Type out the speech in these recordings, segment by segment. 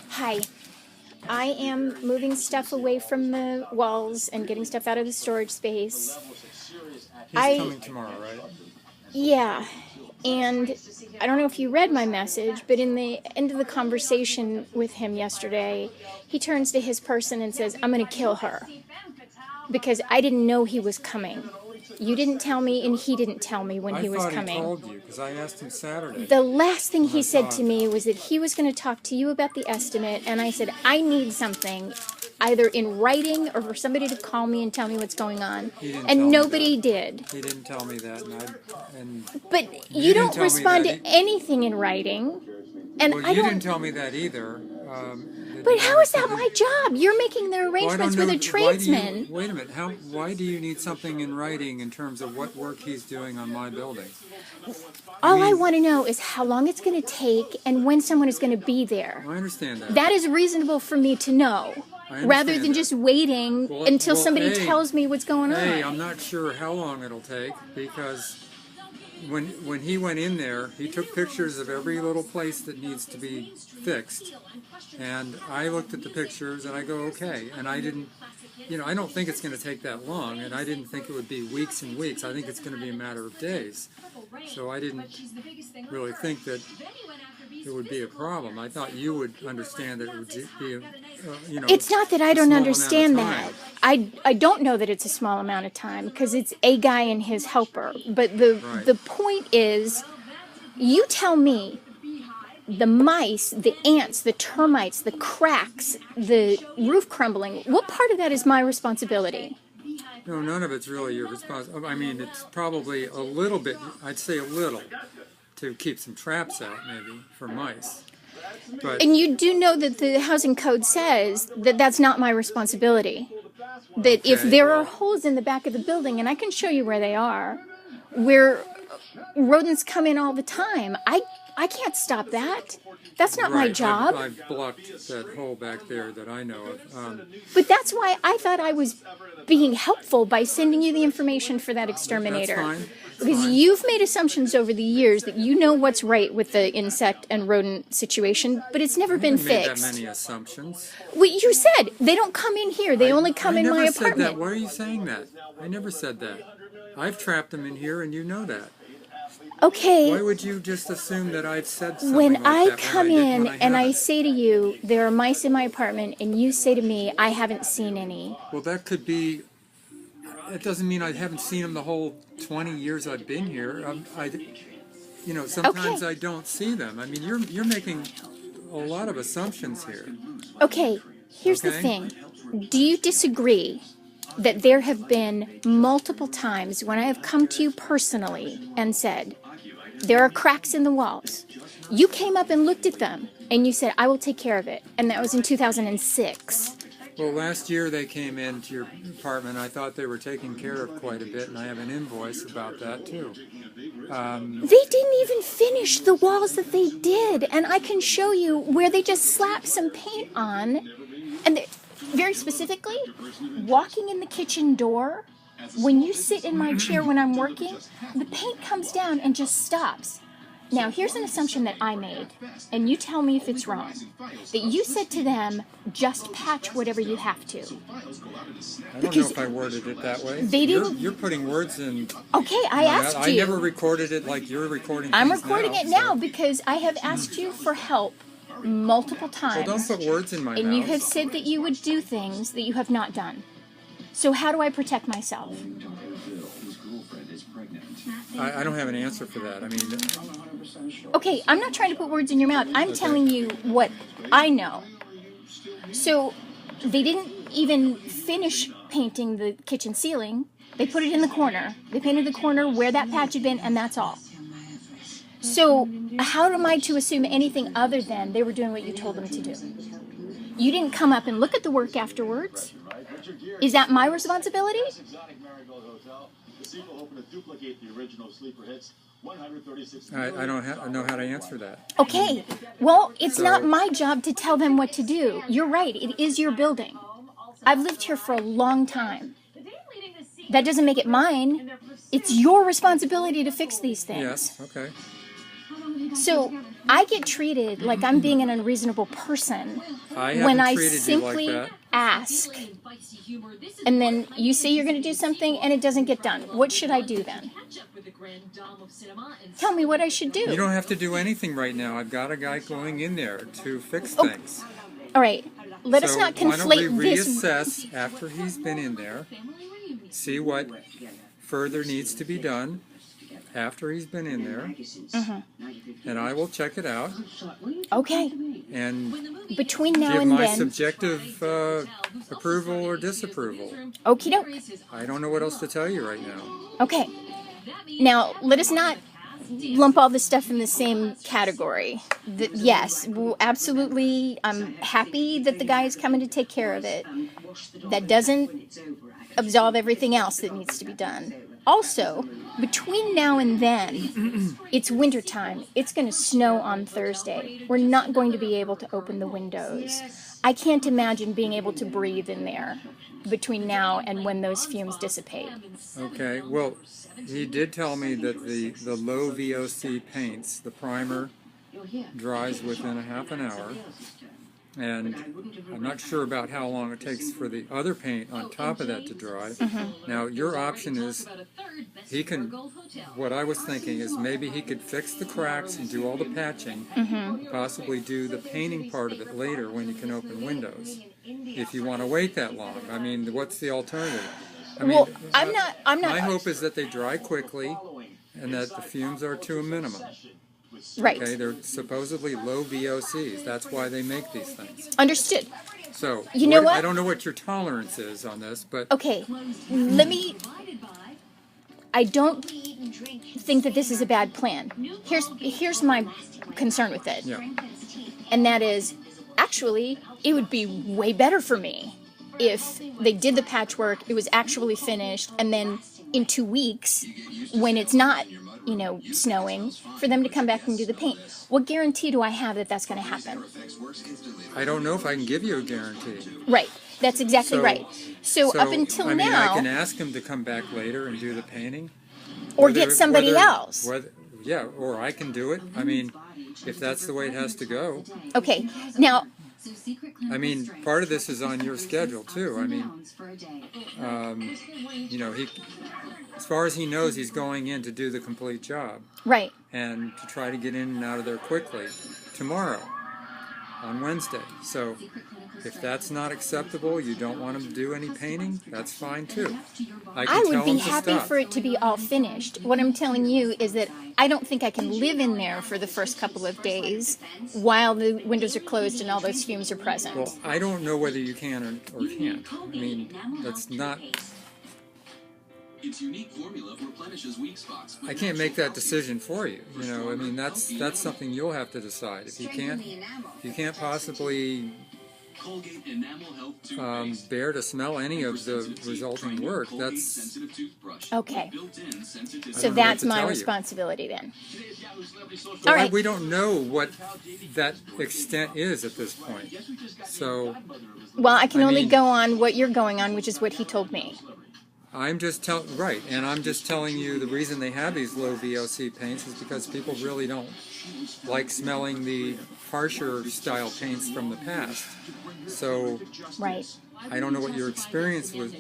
Hi. I am moving stuff away from the walls and getting stuff out of the storage space. He's coming tomorrow, right? Yeah, and I don't know if you read my message, but in the end of the conversation with him yesterday, he turns to his person and says, "I'm going to kill her," because I didn't know he was coming. You didn't tell me, and he didn't tell me when he was coming. I thought he told you, because I asked him Saturday. The last thing he said to me was that he was going to talk to you about the estimate, and I said, I need something, either in writing or for somebody to call me and tell me what's going on. And nobody did. He didn't tell me that. But you don't respond to anything in writing. And well, you didn't tell me that either. But how is that my job? You're making the arrangements with a tradesman. Wait a minute. Why do you need something in writing in terms of what work he's doing on my building? All I want to know is how long it's going to take and when someone is going to be there. I understand that. That is reasonable for me to know, rather than just waiting until somebody tells me what's going on. Hey, I'm not sure how long it'll take, because when he went in there, he took pictures of every little place that needs to be fixed. And I looked at the pictures and I go, okay. And I didn't, I don't think it's going to take that long. And I didn't think it would be weeks and weeks. I think it's going to be a matter of days. So I didn't really think that it would be a problem. I thought you would understand that it would be It's not that I don't understand that. I don't know that it's a small amount of time, because it's a guy and his helper. But the point is, you tell me, the mice, the ants, the termites, the cracks, the roof crumbling, what part of that is my responsibility? No, none of it's really your responsibility. I mean, it's probably a little bit, I'd say a little, to keep some traps out, maybe, for mice. And you do know that the housing code says that that's not my responsibility. That if there are holes in the back of the building, and I can show you where they are, where rodents come in all the time, I can't stop that. That's not my job. I've blocked that hole back there that I know of. But that's why I thought I was being helpful by sending you the information for that exterminator. That's fine. Because you've made assumptions over the years that you know what's right with the insect and rodent situation, but it's never been fixed. I haven't made that many assumptions. Well, you said they don't come in here. They only come in my apartment. I never said that. Why are you saying that? I never said that. I've trapped them in here, and you know that. Okay. Why would you just assume that I've said something when like I that come in and I say to you, there are mice in my apartment, and you say to me, I haven't seen any. Well, that could be. It doesn't mean I haven't seen them the whole 20 years I've been here. Sometimes I don't see them. I mean, you're making a lot of assumptions here. Okay, here's the thing. Do you disagree that there have been multiple times when I have come to you personally and said, there are cracks in the walls? You came up and looked at them, and you said, I will take care of it. And that was in 2006. Well, last year they came into your apartment. I thought they were taking care of quite a bit, and I have an invoice about that, too. They didn't even finish the walls that they did, and I can show you where they just slapped some paint on. And very specifically, walking in the kitchen door, when you sit in my chair when I'm working, the paint comes down and just stops. Now, here's an assumption that I made, and you tell me if it's wrong. That you said to them, just patch whatever you have to. I don't know if I worded it that way. They didn't. You're putting words in. Okay, I asked you. I never recorded it like you're recording. I'm recording it now because I have asked you for help multiple times. Well, don't put words in my mouth. And you have said that you would do things that you have not done. So how do I protect myself? I don't have an answer for that. I mean... Okay, I'm not trying to put words in your mouth. I'm telling you what I know. So they didn't even finish painting the kitchen ceiling. They put it in the corner. They painted the corner where that patch had been, and that's all. So how am I to assume anything other than they were doing what you told them to do? You didn't come up and look at the work afterwards. Is that my responsibility? I don't know how to answer that. Okay. Well, it's not my job to tell them what to do. You're right. It is your building. I've lived here for a long time. That doesn't make it mine. It's your responsibility to fix these things. Yes, okay. So I get treated like I'm being an unreasonable person when I simply like ask. And then you say you're going to do something and it doesn't get done. What should I do then? Tell me what I should do. You don't have to do anything right now. I've got a guy going in there to fix things. All right. Let us not conflate why don't we this. reassess after he's been in there, see what further needs to be done after he's been in there, and I will check it out. Okay. And between now give and my then, subjective approval or disapproval. Okie doke. I don't know what else to tell you right now. Okay. Now, let us not lump all this stuff in the same category. Yes, absolutely. I'm happy that the guy is coming to take care of it. That doesn't absolve everything else that needs to be done. Also, between now and then, it's wintertime. It's going to snow on Thursday. We're not going to be able to open the windows. I can't imagine being able to breathe in there between now and when those fumes dissipate. Okay, well, he did tell me that the low VOC paints, the primer, dries within a half an hour. And I'm not sure about how long it takes for the other paint on top of that to dry. Now, your option is, he can, what I was thinking is maybe he could fix the cracks and do all the patching, possibly do the painting part of it later when you can open windows, if you want to wait that long. I mean, what's the alternative? I mean, well, I'm not. My hope is that they dry quickly and that the fumes are to a minimum. Right. Okay, they're supposedly low VOCs. That's why they make these things. Understood. So, you know what? I don't know what your tolerance is on this, but... Okay, I don't think that this is a bad plan. Here's my concern with it. Yeah. And that is, actually, it would be way better for me if they did the patchwork, it was actually finished, and then in 2 weeks, when it's not, snowing, for them to come back and do the paint. What guarantee do I have that that's going to happen? I don't know if I can give you a guarantee. Right. That's exactly right. So up until now... I can ask him to come back later and do the painting. Or get somebody else. Yeah, or I can do it. I mean, if that's the way it has to go. Okay. Now... I mean, part of this is on your schedule, too. I mean, he, as far as he knows, he's going in to do the complete job. Right. And to try to get in and out of there quickly tomorrow, on Wednesday. So, if that's not acceptable, you don't want him to do any painting, that's fine, too. I would be happy for it to be all finished. What I'm telling you is that I don't think I can live in there for the first couple of days while the windows are closed and all those fumes are present. Well, I don't know whether you can or can't. I mean, that's not... Its unique formula replenishes weak spots. I can't make that decision for you. I mean, that's something you'll have to decide. If you can't possibly bear to smell any of the resulting work, that's... Okay. So that's my responsibility then. All right. We don't know what that extent is at this point. So... Well, I can only go on what you're going on, which is what he told me. I'm just telling you the reason they have these low VOC paints is because people really don't like smelling the harsher style paints from the past. So right. I don't know what your experience with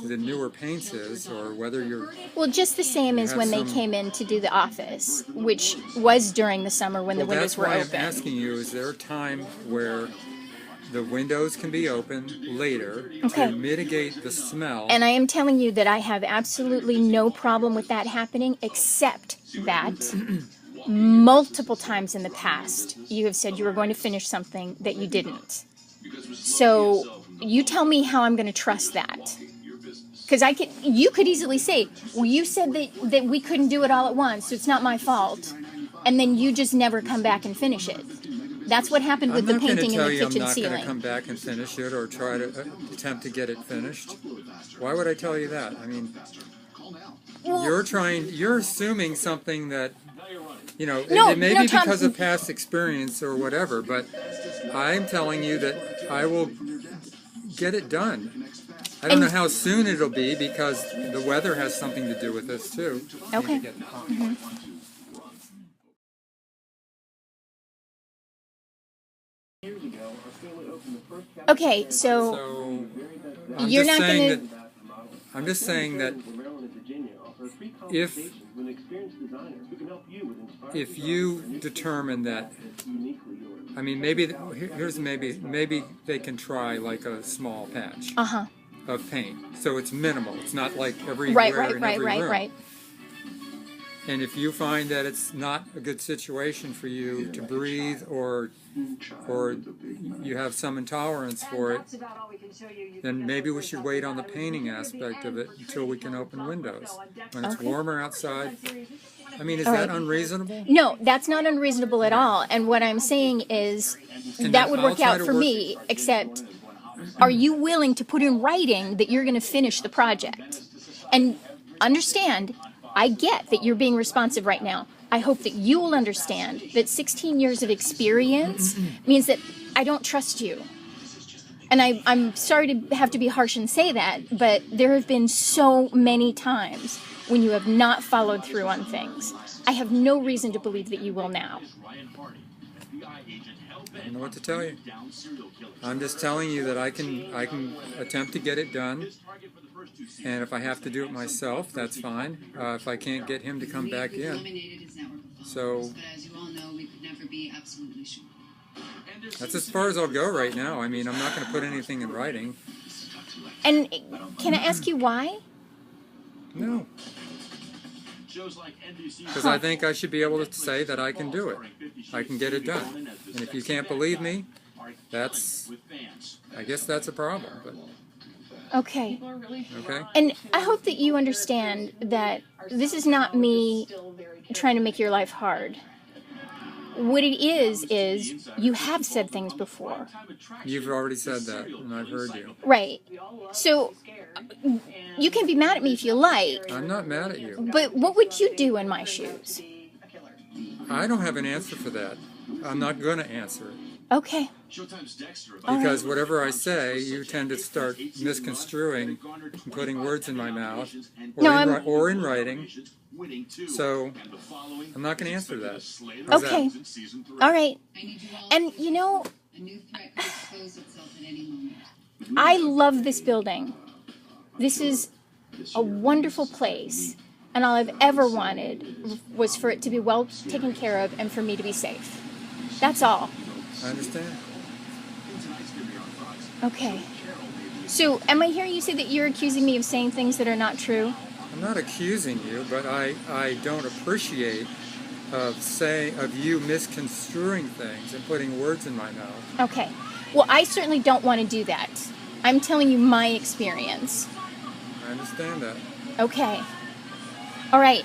the newer paints is, or whether you're... Well, just the same as when they came in to do the office, which was during the summer when the windows were open. That's why I'm asking you, is there a time where the windows can be opened later to mitigate the smell? And I am telling you that I have absolutely no problem with that happening, except that multiple times in the past you have said you were going to finish something that you didn't. So you tell me how I'm going to trust that. Because you could easily say, well, you said that we couldn't do it all at once, so it's not my fault. And then you just never come back and finish it. That's what happened with the painting in the kitchen ceiling. I'm not going to come back and finish it or try to attempt to get it finished. Why would I tell you that? I mean, you're assuming something that, it may be because of past experience or whatever, but I'm telling you that I will get it done. I don't know how soon it'll be because the weather has something to do with this too. Okay. Okay, so So you're not gonna. I'm just saying that if you determine that, I mean, maybe they can try like a small patch Uh-huh. of paint, so it's minimal. It's not like Right, everywhere in every room. right. And if you find that it's not a good situation for you to breathe, or you have some intolerance for it, then maybe we should wait on the painting aspect of it until we can open windows. When it's warmer outside. I mean, is that unreasonable? No, that's not unreasonable at all. And what I'm saying is that would work out for me, except are you willing to put in writing that you're going to finish the project? And understand, I get that you're being responsive right now. I hope that you will understand that 16 years of experience means that I don't trust you. And I'm sorry to have to be harsh and say that, but there have been so many times when you have not followed through on things. I have no reason to believe that you will now. I don't know what to tell you. I'm just telling you that I can attempt to get it done, and if I have to do it myself, that's fine. If I can't get him to come back in, so that's as far as I'll go right now. I mean, I'm not going to put anything in writing. And can I ask you why? No. Because I think I should be able to say that I can do it. I can get it done. And if you can't believe me, I guess that's a problem. But Okay. okay. And I hope that you understand that this is not me trying to make your life hard. What it is you have said things before. You've already said that, and I've heard you. Right. So you can be mad at me if you like. I'm not mad at you. But what would you do in my shoes? I don't have an answer for that. I'm not going to answer it. Okay. Because whatever I say, you tend to start misconstruing and putting words in my mouth, or in writing. So I'm not going to answer that. How's okay. that? All right. And you know, I love this building. This is a wonderful place, and all I've ever wanted was for it to be well taken care of and for me to be safe. That's all. I understand. Okay. So, am I hearing you say that you're accusing me of saying things that are not true? I'm not accusing you, but I don't appreciate of you misconstruing things and putting words in my mouth. Okay. Well, I certainly don't want to do that. I'm telling you my experience. I understand that. Okay. All right.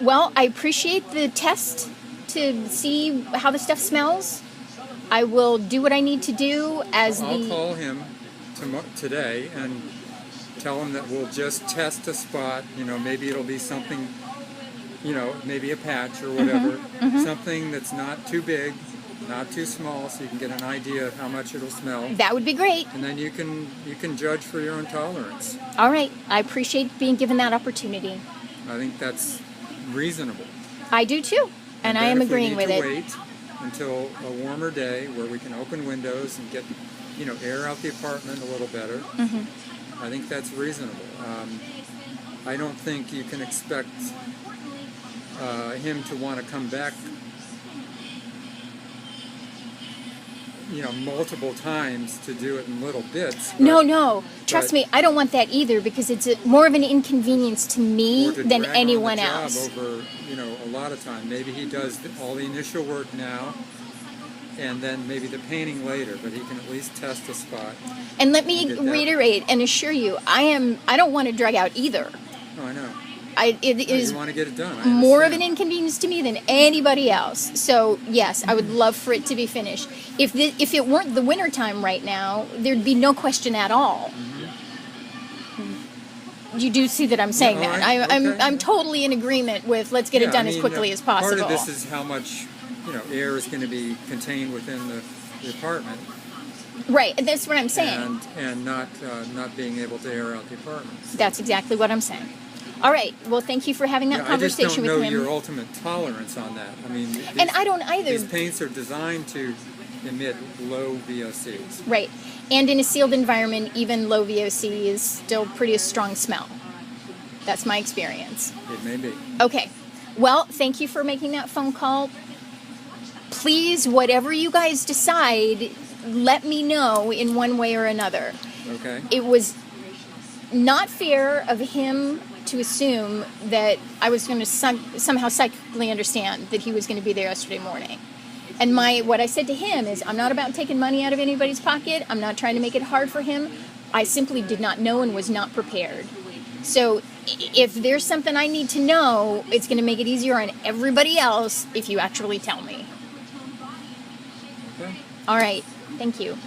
Well, I appreciate the test to see how the stuff smells. I will do what I need to do I'll call him today and tell him that we'll just test a spot. You know, maybe it'll be something, maybe a patch or whatever. Something that's not too big, not too small, so you can get an idea of how much it'll smell. That would be great. And then you can judge for your own tolerance. All right. I appreciate being given that opportunity. I think that's reasonable. I do too. And I am agreeing with it. Wait until a warmer day where we can open windows and get, air out the apartment a little better. I think that's reasonable. I don't think you can expect him to want to come back, multiple times to do it in little bits. No. Trust me, I don't want that either because it's more of an inconvenience to me than anyone else. Over, a lot of time. Maybe he does all the initial work now, and then maybe the painting later. But he can at least test the spot. And let me reiterate and assure you, I don't want to drag out either. No, I know. It is you want to get it done. more of an inconvenience to me than anybody else. So yes, I would love for it to be finished. If it weren't the winter time right now, there'd be no question at all. You do see that I'm saying that. I'm totally in agreement with let's get it done as quickly as possible. Part of this is how much air is going to be contained within the apartment. Right, that's what I'm saying. And not being able to air out the apartment. That's exactly what I'm saying. All right. Well, thank you for having that conversation with him. I just don't know your ultimate tolerance on that. I mean, and I don't either. These paints are designed to emit low VOCs. Right. And in a sealed environment, even low VOC is still pretty strong smell. That's my experience. It may be. Okay. Well, thank you for making that phone call. Please, whatever you guys decide, let me know in one way or another. Okay. It was not fair of him to assume that I was going to somehow psychically understand that he was going to be there yesterday morning. And what I said to him is, I'm not about taking money out of anybody's pocket. I'm not trying to make it hard for him. I simply did not know and was not prepared. So if there's something I need to know, it's going to make it easier on everybody else if you actually tell me. Okay. All right. Thank you.